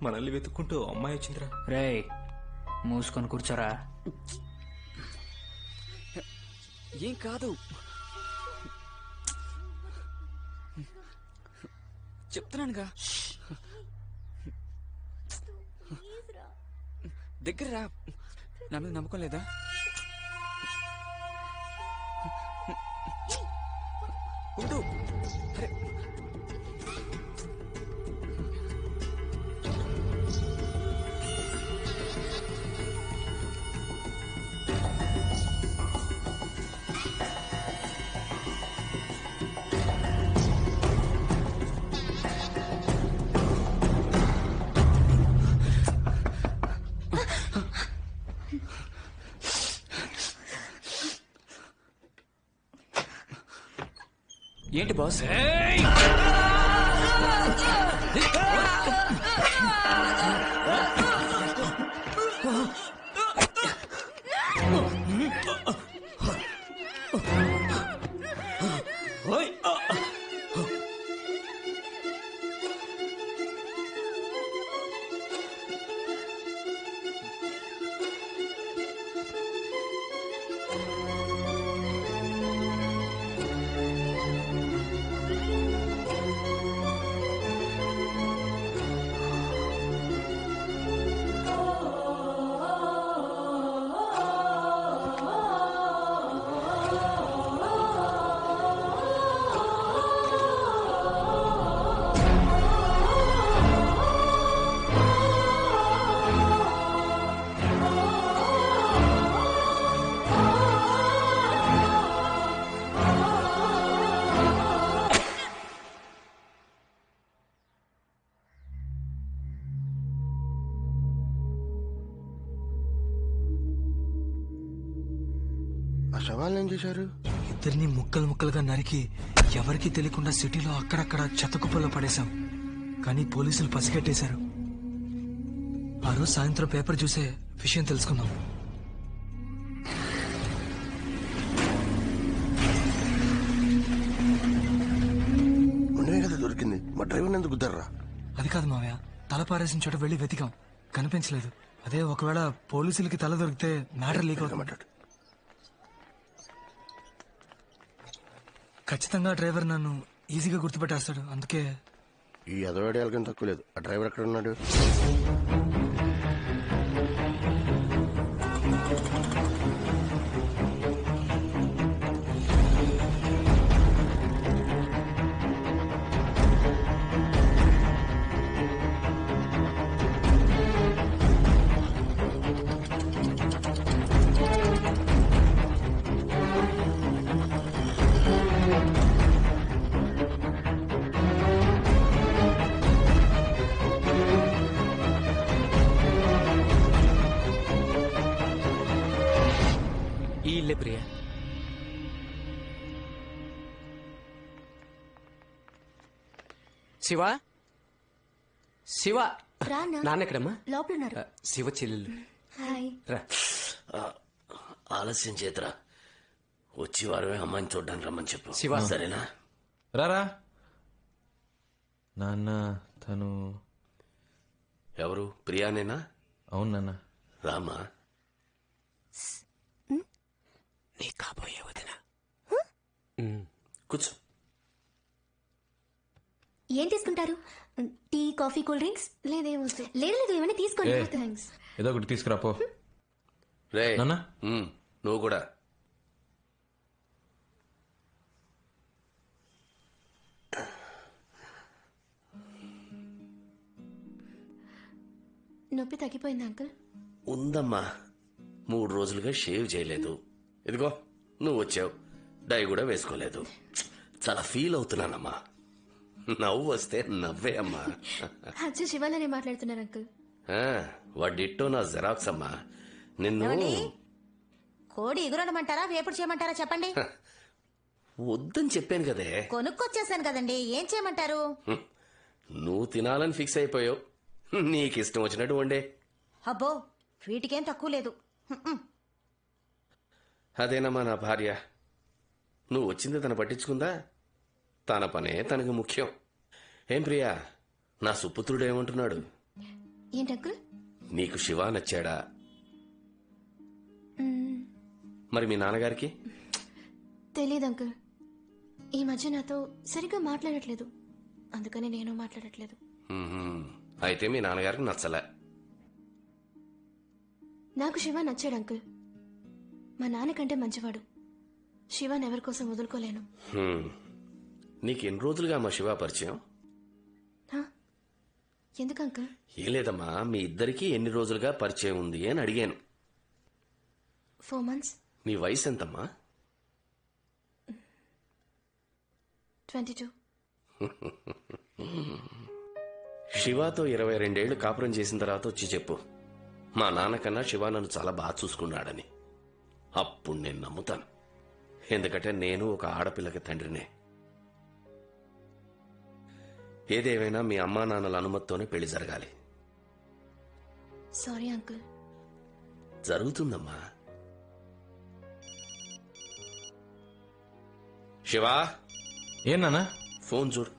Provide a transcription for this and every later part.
మనల్ని వెతుక్కుంటూ అమ్మాయి వచ్చిందిరా. రేయ్ మూసుకొని కూర్చోరా. ఏం కాదు, చెప్తున్నానుగా. దగ్గర రా. నా మీద నమ్మకం లేదా? ఉండు. అరే ఏంటి బాస్? శవాలను ఏం చేశారు? ఇద్దరిని ముక్కలు ముక్కలుగా నరికి ఎవరికీ తెలియకుండా సిటీలో అక్కడక్కడ చెత్తకుప్పల్లో పడేశాం. కానీ పోలీసులు పసిగట్టేశారు. ఆ రోజు సాయంత్రం పేపర్ చూసే విషయం తెలుసుకున్నాం. ఉండనే కదా దొరికింది. మా డ్రైవర్ ఎందుకు గుద్దర్రా? అది కాదు మావయ్య, తల పారేసిన చోట వెళ్లి వెతికాం, కనిపించలేదు. అదే ఒకవేళ పోలీసులకి తల దొరికితే మ్యాటర్ లీక్ అవుతామంటాడు. ఖచ్చితంగా డ్రైవర్ నన్ను ఈజీగా గుర్తుపెట్టేస్తాడు. అందుకే ఈ అదవాడేళ్ళకని తక్కువ లేదు. ఆ డ్రైవర్ ఎక్కడ ఉన్నాడు? ఇల్లే ప్రియా. శివ, శివ, నాన్న ఎక్కడమ్మా? లోపల ఉన్నారు. శివ చెల్లెలు. రా. ఆలస్యం చేతరా, వచ్చి వారమే అమ్మాయిని చూడ్డానికి రమ్మని చెప్పు. శివ సరేనా? రారా నాన్న. తను ఎవరు? ప్రియానేనా? అవును నాన్న. రామా. నీ కాబోయే వదిన. కూర్చో. ఏం తీసుకుంటారు? Tea, coffee, cool drinks? లేదు ఏమైనా తీసుకోండి. థ్యాంక్స్. ఏదో ఒకటి తీసుకురాపో. రే నాన్న. నువ్వు కూడా. నొప్పి తగ్గిపోయింది అంకుల్? ఉందమ్మా, 3 రోజులుగా షేవ్ చేయలేదు. ఇదిగో నువ్వు వచ్చావు, డై కూడా వేసుకోలేదు. చాలా ఫీల్ అవుతున్నానమ్మా. నవ్వు వస్తే నవ్వే అమ్మా. అచ్చా, శివాలనే మాట్లాడుతున్నారు అంకుల్. వాడిట్టో నా జెరాక్స్ అమ్మా. నిన్ను కోడి ఎగురడమంటారా, వేపుడు చేయమంటారా చెప్పండి. వద్దని చెప్పాను కదే. కొనుక్కొచ్చేసాను కదండి, ఏం చేయమంటారు? నువ్వు తినాలని ఫిక్స్ అయిపోయావు. నీకిష్టం వచ్చినట్టు వండే. అబ్బో, వీటికేం తక్కువ లేదు. అదేనమ్మా నా భార్య. నువ్వు వచ్చింది తను పట్టించుకుందా? తన పనే తనకు ముఖ్యం. ఏం ప్రియా, నా సుపుత్రుడు ఏమంటున్నాడు? ఏంటి అంకుల్? నీకు శివ నచ్చాడా? మరి మీ నాన్నగారికి? తెలీదు అంకుల్. ఈ మధ్య నాతో సరిగ్గా మాట్లాడట్లేదు, అందుకని నేను మాట్లాడట్లేదు. అయితే మీ నాన్నగారికి నచ్చలే. నాకు శివ నచ్చాడు అంకుల్. మా నాన్నకంటే మంచివాడు. శివాని ఎవరి కోసం వదులుకోలేను. నీకు ఎన్ని రోజులుగా మా శివ పరిచయం? ఎందుకు అంకుల్? ఏం లేదమ్మా, మీ ఇద్దరికి ఎన్ని రోజులుగా పరిచయం ఉంది అని అడిగాను. 4 months. నీ వయసు ఎంతమ్మా? 22. శివాతో 22 ఏళ్లు కాపురం చేసిన తర్వాత వచ్చి చెప్పు, మా నాన్నకన్నా శివ నన్ను చాలా బాగా చూసుకున్నాడని. అప్పుడు నేను నమ్ముతాను. ఎందుకంటే నేను ఒక ఆడపిల్లకి తండ్రినే. ఏదేమైనా మీ అమ్మా నాన్నల అనుమతితోనే పెళ్లి జరగాలి. Sorry uncle. జరుగుతుందమ్మా. శివా, ఏం నాన్న? ఫోన్ చూడు.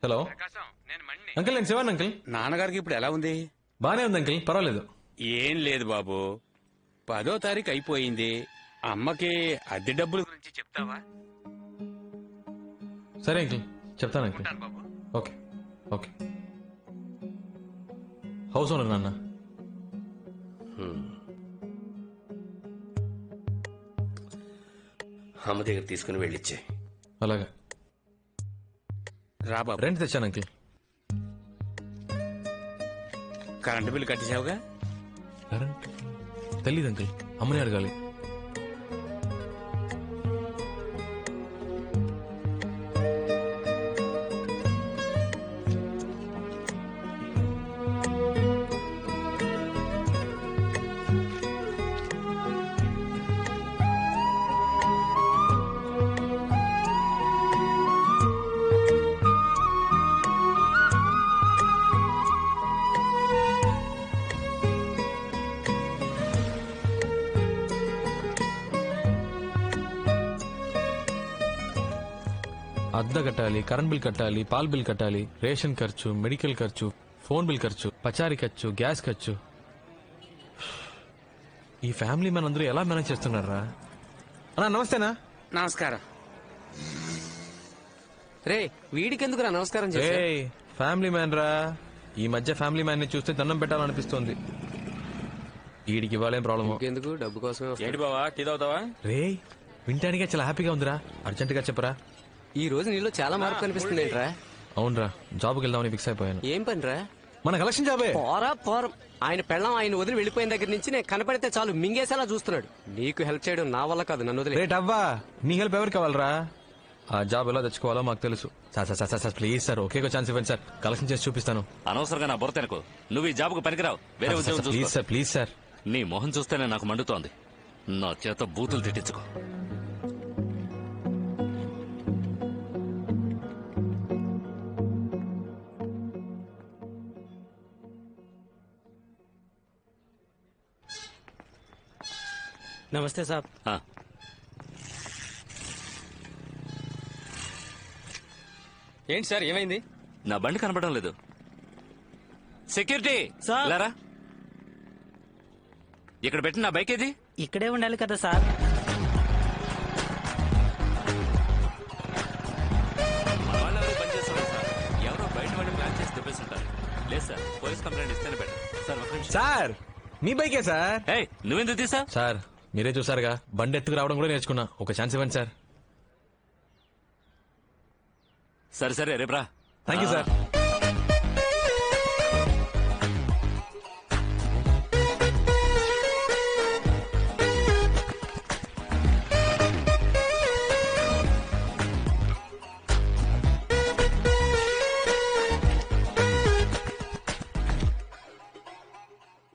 హలో అంకుల్, నేను శివాన్ అంకుల్. నాన్నగారికి ఇప్పుడు ఎలా ఉంది? బానే ఉంది అంకుల్, పర్వాలేదు. ఏం లేదు బాబు, 10వ తారీఖు అయిపోయింది. అమ్మకి అద్దె డబ్బుల గురించి చెప్తావా? సరే అంకుల్, చెప్తాను అంకుల్. బాబు ఓకే ఓకే. హౌస్ ఓనర్ నాన్న. అమ్మ దగ్గర తీసుకుని వెళ్ళిచ్చే. అలాగా. రా బాబు. రెంట్ తెచ్చాను అంకుల్. కరెంటు బిల్లు కట్టేసావుగా? కరెంట్ తెలీదు అంకుల్, అమ్మని అడగాలి. అద్దె కట్టాలి, కరెంట్ బిల్ కట్టాలి, పాల్ బిల్ కట్టాలి, రేషన్ ఖర్చు, మెడికల్ ఖర్చు, ఫోన్ బిల్ ఖర్చు, పచారీ ఖర్చు, గ్యాస్ ఖర్చు. ఈ ఫ్యామిలీ మన అందరూ ఎలా మేనేజ్ చేస్తున్నారా? అన్నా నమస్తేనా. నమస్కారం. రే, వీడికెందుకురా నమస్కారం చేశా? ఫ్యామిలీ మ్యాన్ రా. ఈ మధ్య ఫ్యామిలీ మ్యాన్ ని చూస్తే దండం పెట్టాలనిపిస్తోంది. వీడికి ఇవ్వాలేం ప్రాబ్లము. ఎందుకు? డబ్బు కోసమే వస్తా. ఏంటి బావా, టీ తాగుతావా? రే, వింటానికే చాలా హ్యాపీగా ఉందిరా. అర్జెంట్ గా చెప్పరా. ఈ రోజు నీలో చాలా మార్పు కనిపిస్తుంది ఏంట్రా? అవునరా, జాబ్కి వెళ్దామని ఫిక్స్ అయిపోయాను. ఏం పనిరా? మన కలెక్షన్ జాబే. పోరం. ఆయన పెళ్ళం ఆయన వదిలి వెళ్ళిపోయిన దగ్గర నుంచి నేను కనపడితే చాలు మింగేసేలా చూస్తున్నాడు. నీకు హెల్ప్ చేయడం నా వల్ల కాదు, నన్ను వదిలే. రేట్ అవ్వా, నీ హెల్ప్ ఎవరికి కావాలరా? ఆ జాబ్ ఎలా తెచ్చుకోవాలో మాకు తెలుసు. Sir please sir, okay chance ఇవ్వండి సార్, కలెక్షన్ చేసి చూపిస్తాను. అనవసరంగా నా బుర్ర తినకు. నువ్వు ఈ జాబ్కు పనికిరావు. వేరే ఉద్యోగం ప్లీజ్ చూసుకో. Sir, please sir. నీ మొహం చూస్తేనే నాకు మండుతోంది. నా చేత బూతులు తిట్టించుకో. నమస్తే సాబ్. ఆ, ఏంటి సార్, ఏమైంది? నా బండి కనపడడం లేదు. సెక్యూరిటీ లారా, ఇక్కడ పెట్టి నా బైక్ ఏది? ఇక్కడే ఉండాలి కదా సార్. మన వాళ్ళు ఎవరు పని చేస్తారు సార్? ఎవరో బయట వాడి ప్లాన్ చేసి దుబ్బేస్తుంటారు. లేదు సార్, పోలీస్ కంప్లైంట్ ఇస్తేనే బెటర్. సార్ ఒక నిమిషం. సార్, మీ బైకే సార్. ఏయ్, నువ్వెందుకు తీసా? సార్, మీరే చూసారుగా, బండి ఎత్తుకు రావడం కూడా నేర్చుకున్నా. ఒక ఛాన్స్ ఇవ్వండి సార్. సరే సరే, రేపు రా. Thank you sir.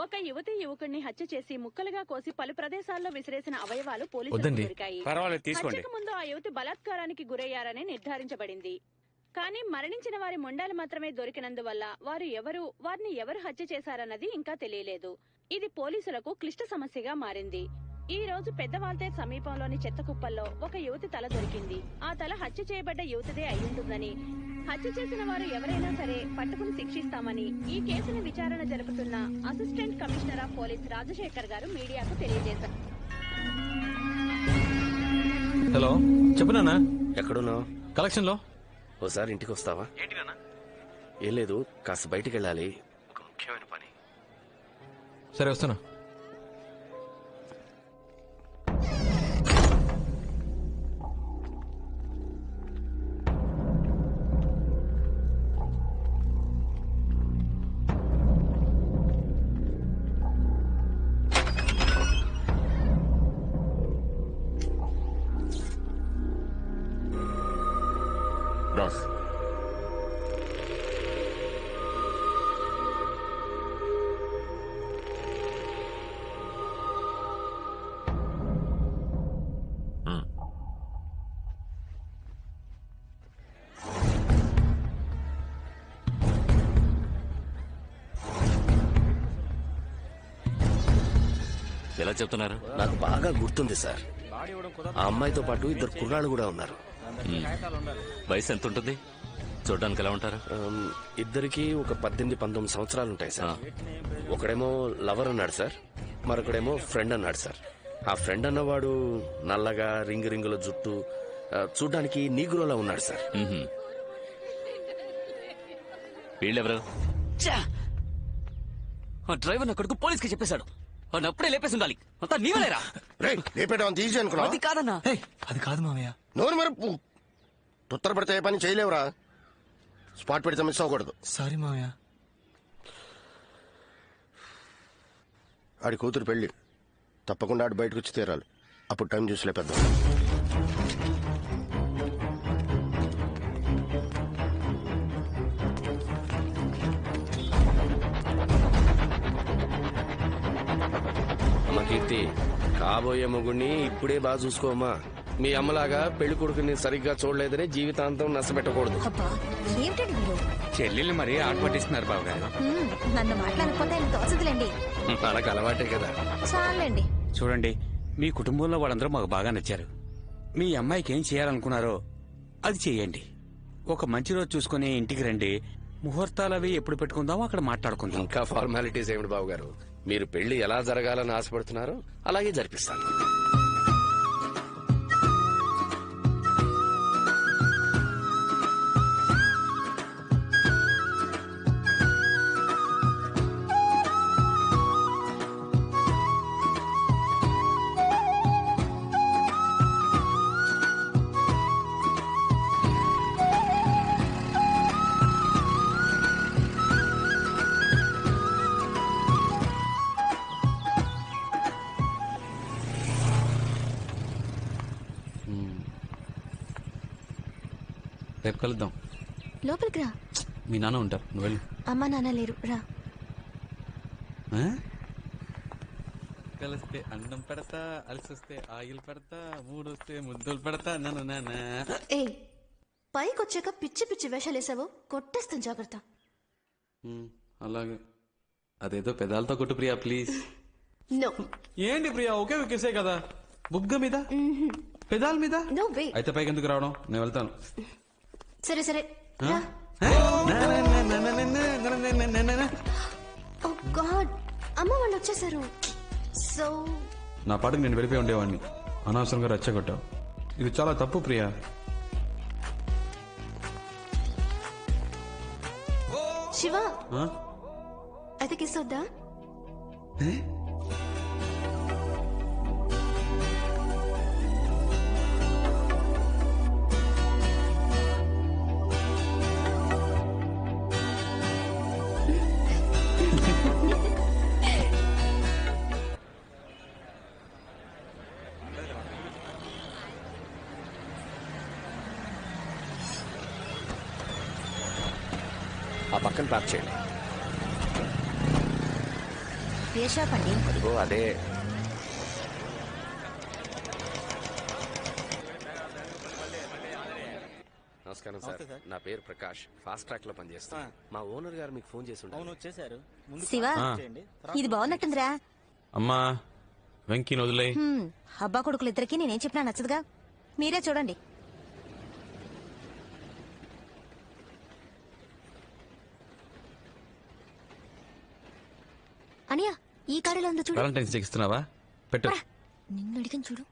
ఒక యువతి యువకుడిని హత్య చేసి ముక్కలుగా కోసి పలు ప్రదేశాల్లో విసిరేసిన అవయవాలు పోలీసులకు వద్దండి. దొరికాయి. పర్వాలేదు, తీసుకోండి. హత్యకు ముందు ఆ యువతి బలాత్కారానికి గురయ్యారని నిర్ధారించబడింది. కానీ మరణించిన వారి మొండాలు మాత్రమే దొరికినందువల్ల వారిని ఎవరు హత్య చేశారన్నది ఇంకా తెలియలేదు. ఇది పోలీసులకు క్లిష్ట సమస్యగా మారింది. ఈ రోజు పెద్దవాల్తే సమీపంలోని చెత్త కుప్పల్లో ఒక యువతి తల దొరికింది. ఆ తల హత్య చేయబడ్డ యువతిదే అయ్యుంటుందని, హత్య చేసిన వారు ఎవరైనా సరే పట్టుకుని శిక్షిస్తామని ఈ కేసును విచారణ జరుపుతున్న assistant commissioner of police Rajasekhar గారు మీడియాకు తెలియజేశారు. హలో చెప్పు నాన్న. ఎక్కడున్నావు? కలెక్షన్ లో. ఓసారి ఇంటికి వస్తావా? ఏం లేదు, కాస్త బయటికి వెళ్ళాలి, ఒక ముఖ్యమైన పని. సరే వస్తున్నా. రాస్ ఎలా చెప్తున్నారు? నాకు బాగా గుర్తుంది సార్. ఆ అమ్మాయితో పాటు ఇద్దరు కుర్రాళ్ళు కూడా ఉన్నారు. వయసు ఎంత ఉంటుంది? చూడడానికి ఎలా ఉంటారు? ఇద్దరికి ఒక 18-19 సంవత్సరాలు ఉంటాయి సార్. ఒకడేమో లవర్ అన్నాడు సార్, మరొకడేమో ఫ్రెండ్ అన్నాడు సార్. ఆ ఫ్రెండ్ అన్నవాడు నల్లగా రింగుల జుట్టు, చూడ్డానికి నీగ్రోలా ఉన్నాడు సార్. వీళ్ళెవరు? డ్రైవర్ నా కొడుకు పోలీస్కి చెప్పేశాడు. వాడిని అప్పుడే లేపేసి ఉండాలి. అంతా నీవలేరా? ఈజీ అనుకున్నా. అది కాదన్నా. అది కాదు మామయ్య. నోరు మరి తొత్తర పడితే ఏ పని చేయలేవురా. స్పాట్ పెడితే మిస్ అవ్వకూడదు. సారీ మామయ్య. ఆడి కూతురు పెళ్లి, తప్పకుండా ఆడు బయటకు వచ్చి తీరాలి. అప్పుడు టైం చూసి లేపేద్దాం. అమ్మ కీర్తి, కాబోయే మొగుడిని ఇప్పుడే బాగా చూసుకోమ్మా. మీ అమ్మలాగా పెళ్లి కొడుకుని సరిగ్గా చూడలేదని జీవితాంతం నష్టపెట్టకూడదు. ఏమిటండి మీరు? చెల్లెళ్ళు మరీ ఆట పట్టిస్తున్నారు బాబు గారు. నన్ను మాట్లాడకపోతే ఆయన తోచదులేండి. మనకు అలవాటే కదా. చాలండి. చూడండి, మీ కుటుంబంలో వాళ్ళందరూ మాకు బాగా నచ్చారు. మీ అమ్మాయికి ఏం చేయాలనుకున్నారో అది చేయండి. ఒక మంచి రోజు చూసుకుని ఇంటికి రండి. ముహూర్తాలు అవి ఎప్పుడు పెట్టుకుందామో అక్కడ మాట్లాడుకుందాం. ఇంకా ఫార్మాలిటీస్ ఏమిటి బాబు గారు? మీరు పెళ్లి ఎలా జరగాలని ఆశపడుతున్నారో అలాగే జరిపిస్తాను. రేపు కలుద్దాం. లోపలికి రా. మీ నాన్న ఉంటారు, నువ్వు వెళ్ళు. అమ్మా నాన్న లేరు, రా. కలిస్తే అన్నం పెడతా, అలసొస్తే ఆయిల్ పెడతా, మూడొస్తే ముద్దులు పెడతా. ఏ పైకి వచ్చాక పిచ్చి పిచ్చి వేషాలు వేసావో కొట్టేస్తాను, జాగ్రత్త. అలాగే. అదేదో పెదాలతో కొట్టు ప్రియా, ప్లీజ్. నో. ఏంటి ప్రియా, ఒకే ఒకేసే కదా. బుగ్గ మీద, పెదాల మీద. No way. అయితే పైకి ఎందుకు రావడం? నేను వెళ్తాను. సరే సరే రా. ఓ గాడ్, అమ్మ వాళ్ళు వచ్చేసారు. సో నా పాటకు నేను వెళ్ళిపోయి ఉండేవాడిని. అనవసరంగా రెచ్చగొట్టావు. ఇది చాలా తప్పు ప్రియా. శివ, అయితే కిస్ వద్దా? ఆ పక్కన ప్యాక్ చేయండి. ఏ షాప్ అండి? అదిగో అదే. నమస్కారం సార్, నా పేరు ప్రకాష్. ఫాస్ట్ ట్రాక్ లో పనిచేస్తాను. మా ఓనర్ గారు మీకు ఫోన్ చేసి ఉంటారు. శివ, ఇది బాగున్నట్టుందిరా. అమ్మా వెంకీని వదిలే. అబ్బా కొడుకులు ఇద్దరికి నేనేం చెప్పినా నచ్చదుగా, మీరే చూడండి. అనియా ఈ కారులో ఉందో చూడు. వాలంటైన్స్ డే ఇస్తున్నావా? పెట్టు. నిన్ను అడిగిన చూడు.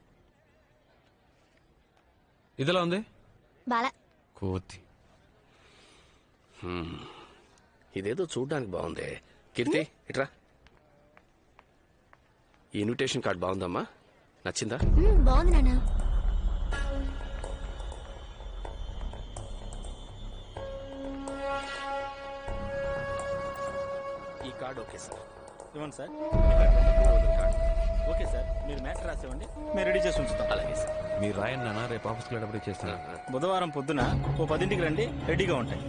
ఇదిలా ఉంది బాలా. కోతి. ఇదేదో చూడ్డానికి బాగుంది. కీర్తి ఇట్రా. ఈ ఇన్విటేషన్ కార్డ్ బాగుందమ్మా, నచ్చిందా? బాగుంది నాన్న. ఈ కార్డ్ ఓకే సార్. ఇవ్వండి సార్. ఓకే సార్, మీరు మ్యాటర్ రాసేవండి, మేము రెడీ చేసి ఉంచుతాం. అలాగే సార్. మీరు రాయండి నాన్న, రేపు ఆఫీస్కి వెళ్ళేటప్పుడు చేస్తాను. బుధవారం పొద్దున 10 రండి, రెడీగా ఉంటాయి.